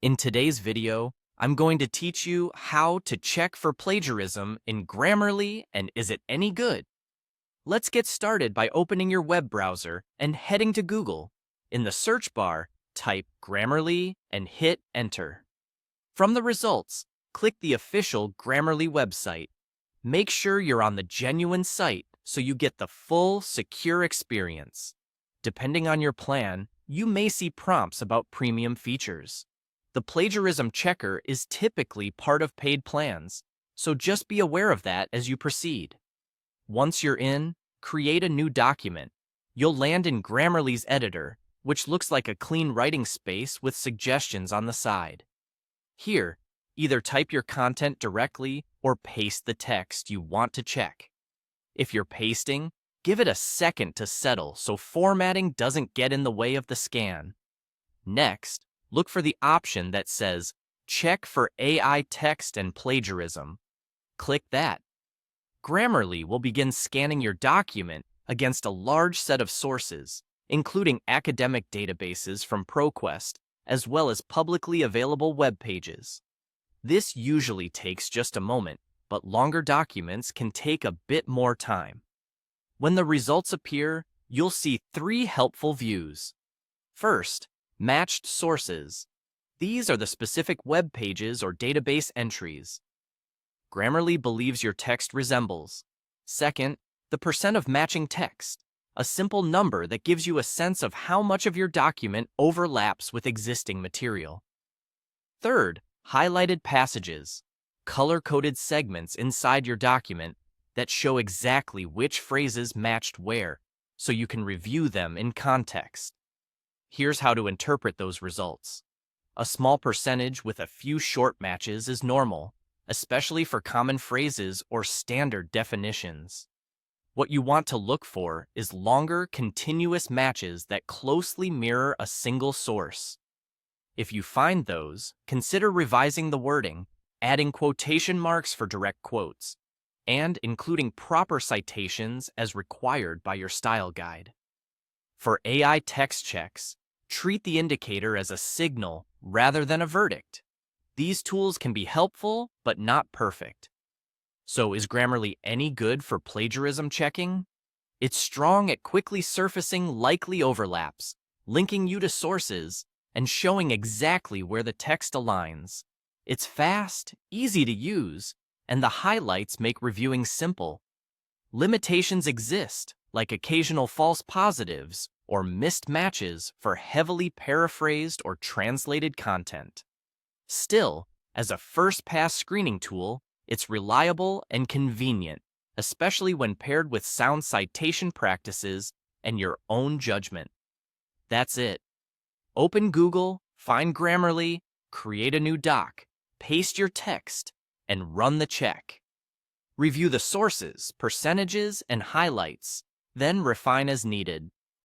In today's video, I'm going to teach you how to check for plagiarism in Grammarly, and is it any good? Let's get started by opening your web browser and heading to Google. In the search bar, type Grammarly and hit enter. From the results, click the official Grammarly website. Make sure you're on the genuine site so you get the full, secure experience. Depending on your plan, you may see prompts about premium features. The plagiarism checker is typically part of paid plans, so just be aware of that as you proceed. Once you're in, create a new document. You'll land in Grammarly's editor, which looks like a clean writing space with suggestions on the side. Here, either type your content directly or paste the text you want to check. If you're pasting, give it a second to settle so formatting doesn't get in the way of the scan. Next, look for the option that says Check for AI text and plagiarism. Click that. Grammarly will begin scanning your document against a large set of sources, including academic databases from ProQuest, as well as publicly available web pages. This usually takes just a moment, but longer documents can take a bit more time. When the results appear, you'll see three helpful views. First, matched sources. These are the specific web pages or database entries Grammarly believes your text resembles. Second, the percent of matching text, a simple number that gives you a sense of how much of your document overlaps with existing material. Third, highlighted passages, color-coded segments inside your document that show exactly which phrases matched where, so you can review them in context. Here's how to interpret those results. A small percentage with a few short matches is normal, especially for common phrases or standard definitions. What you want to look for is longer, continuous matches that closely mirror a single source. If you find those, consider revising the wording, adding quotation marks for direct quotes, and including proper citations as required by your style guide. For AI text checks, treat the indicator as a signal rather than a verdict. These tools can be helpful, but not perfect. So is Grammarly any good for plagiarism checking? It's strong at quickly surfacing likely overlaps, linking you to sources, and showing exactly where the text aligns. It's fast, easy to use, and the highlights make reviewing simple. Limitations exist, like occasional false positives or missed matches for heavily paraphrased or translated content. Still, as a first-pass screening tool, it's reliable and convenient, especially when paired with sound citation practices and your own judgment. That's it. Open Google, find Grammarly, create a new doc, paste your text, and run the check. Review the sources, percentages, and highlights, then refine as needed.